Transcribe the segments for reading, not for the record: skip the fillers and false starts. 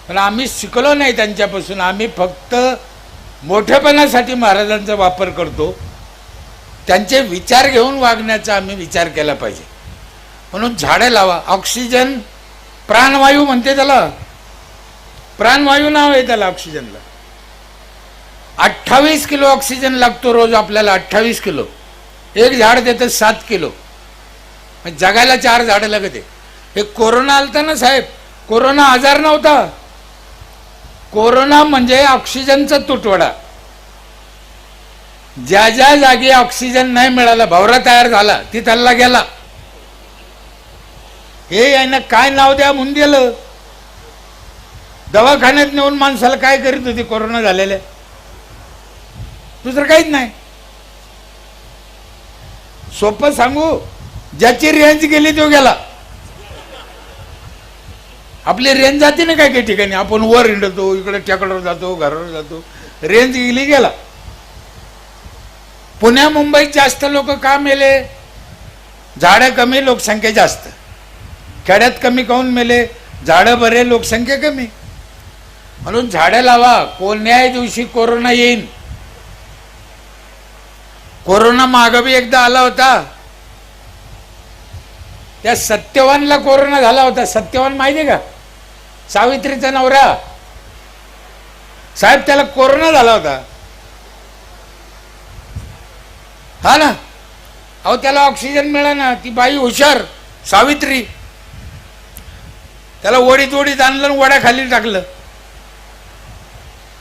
पण आम्ही शिकलो नाही त्यांच्यापासून. आम्ही फक्त मोठेपणासाठी महाराजांचा वापर करतो. त्यांचे विचार घेऊन वागण्याचा आम्ही विचार केला पाहिजे. म्हणून झाडं लावा. ऑक्सिजन प्राणवायू म्हणते त्याला, प्राणवायू नाव आहे त्याला ऑक्सिजनला. 28 किलो ऑक्सिजन लागतो रोज आपल्याला. 28 किलो. एक झाड देतं 7 किलो. जगायला 4 झाडं लागते. हे कोरोना आलता ना साहेब, कोरोना आजार नव्हता. कोरोना म्हणजे ऑक्सिजनचा तुटवडा. ज्या ज्या जागी ऑक्सिजन नाही मिळाला, भवरा तयार झाला, ती त्याला गेला. हे यानं काय नाव द्या म्हणून दिलं. दवाखान्यात नेऊन माणसाला काय करीत होती कोरोना झालेल्या? दुसरं काहीच नाही. सोपं सांगू, ज्याची रेंज गेली तो गेला. आपली रेंज जाते ना काही काही ठिकाणी, आपण वर हिंडतो, इकडे टेकडावर जातो, घरावर जातो, रेंज गेली गेला. पुण्या मुंबईत जास्त लोक का मेले? झाडं कमी, लोकसंख्या जास्त. खेड्यात कमी काऊन मेले? झाडं बरे, लोकसंख्या कमी. म्हणून झाडं लावा. कोण्याही दिवशी कोरोना येईन. कोरोना मागं बी एकदा आला होता. त्या सत्यवानला कोरोना झाला होता. सत्यवान माहिती का? सावित्रीचा नवरा साहेब, त्याला कोरोना झाला होता. हा ना. अहो त्याला ऑक्सिजन मिळाला. ती बाई हुशार, सावित्री, त्याला ओढीत ओढीत आणलं, वड्या खाली टाकलं.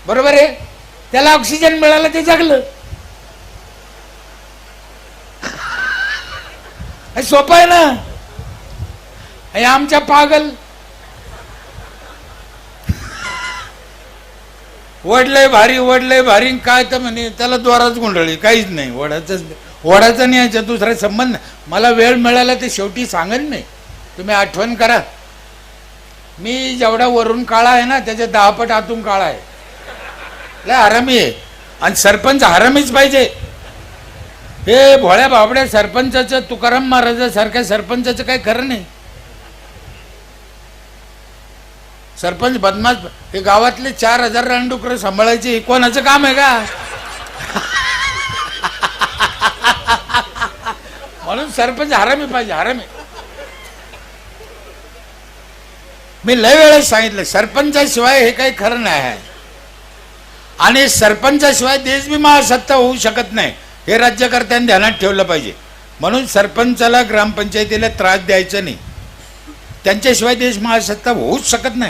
बरोबर आहे. त्याला ऑक्सिजन मिळाला, ते जगलं. सोपं आहे ना. आमच्या पागल वडलंय भारी, वडलंय भारी, काय तर म्हणे त्याला द्वाराच गुंडळी. काहीच नाही. वडाचा नाही, याचा दुसरा संबंध नाही. मला वेळ मिळाला ते शेवटी सांगेन मी. तुम्ही आठवण करा. मी जेवढा वरून काळा आहे ना, त्याच्या 10 पट आतून काळा आहे. लय हरामी आहे. आणि सरपंच हरामीच पाहिजे. हे भोळ्या बाबड्या सरपंचाचं, तुकाराम महाराजासारख्या सरपंचाचं काही खरं नाही. सरपंच बदमाश. हे गावातले 4000 रानडुकरं सांभाळायचे, हे कोणाचं काम आहे का? म्हणून सरपंच हरामी पाहिजे, हरामी. मी लय वेळेस सांगितलं, सरपंचाशिवाय हे काही खरं नाही आहे. आणि सरपंचाशिवाय देश बी महासत्ता होऊ शकत नाही, हे राज्यकर्त्यांनी ध्यानात ठेवलं पाहिजे. म्हणून सरपंचाला, ग्रामपंचायतीला त्रास द्यायचा नाही. त्यांच्याशिवाय देश महासत्ता होऊच शकत नाही.